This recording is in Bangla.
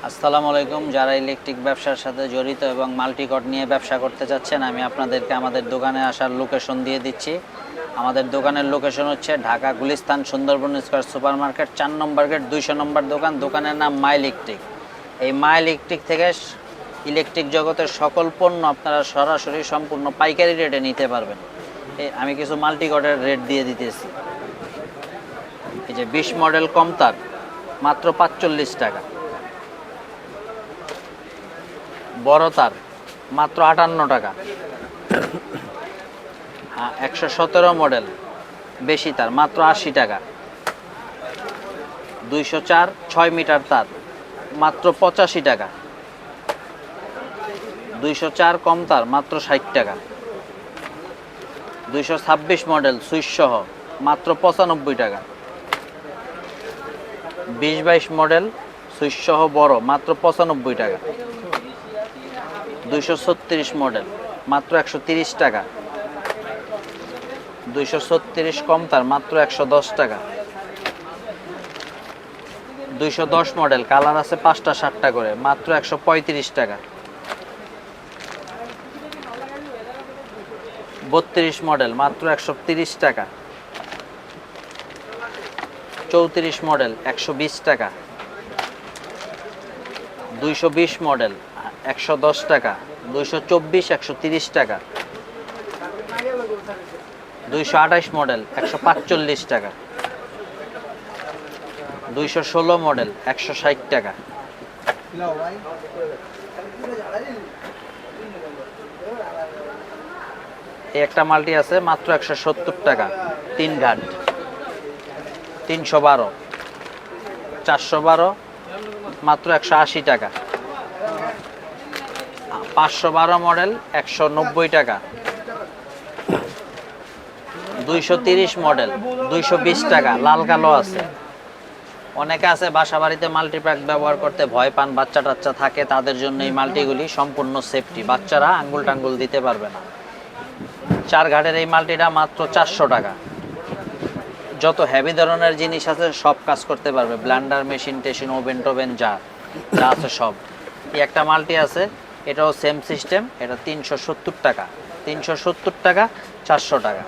আসসালামু আলাইকুম। যারা ইলেকট্রিক ব্যবসার সাথে জড়িত এবং মাল্টিকট নিয়ে ব্যবসা করতে চাচ্ছেন, আমি আপনাদেরকে আমাদের দোকানে আসার লোকেশন দিয়ে দিচ্ছি। আমাদের দোকানের লোকেশন হচ্ছে Dhaka Gulistan Sundarban square super market 4 নম্বর গেট 200 নম্বর দোকান। দোকানের নাম মা ইলেকট্রিক। এই মা ইলেকট্রিক থেকে ইলেকট্রিক জগতের সকল পণ্য আপনারা সরাসরি সম্পূর্ণ পাইকারি রেটে নিতে পারবেন। আমি কিছু মাল্টিকটের রেট দিয়ে দিতেছি। এই যে 20 মডেল কমতার মাত্র 45 টাকা, বড় তার মাত্র 58 টাকা। 117 মডেল বেশি তার মাত্র 80 টাকা। 204 6 মিটার তার মাত্র 85 টাকা। 204 কম তার মাত্র 60 টাকা। 226 মডেল সুইচ সহ মাত্র 95 টাকা। 20-22 মডেল সুইচ সহ বড় মাত্র 95 টাকা। 236 মডেল মাত্র 130 টাকা। 236 কম তার মাত্র 110 টাকা। 210 মডেল কালার আছে 5টা 7টা করে মাত্র 135 টাকা। 32 মডেল মাত্র 130 টাকা। 34 মডেল 120 টাকা। 220 মডেল 110 টাকা। 224 130 টাকা। 228 মডেল 145 টাকা। 216 মডেল 160 টাকা। এই একটা মাল্টি আছে মাত্র 170 টাকা, 3 ঘাট। 312 412 মাত্র 180 টাকা। 512 মডেল 190 টাকা। 230 মডেল 220 টাকা, লাল কালো আছে। অনেকে আছে বাসা বাড়িতে মাল্টিপ্যাক ব্যবহার করতে ভয় পান, বাচ্চা টাচ্চা থাকে, তাদের জন্য এই মাল্টিগুলি সম্পূর্ণ সেফটি, বাচ্চারা আঙ্গুল টাঙ্গুল দিতে পারবে না। 4 ঘাটের এই মাল্টিটা মাত্র 400 টাকা। যত হেভি ধরনের জিনিস আছে সব কাজ করতে পারবে, ব্লেন্ডার মেশিন টেশিন ওভেন টোভেন যা আছে সব। এই একটা মাল্টি আছে, এটাও সেম সিস্টেম, এটা 370 টাকা। 370 টাকা 400 টাকা।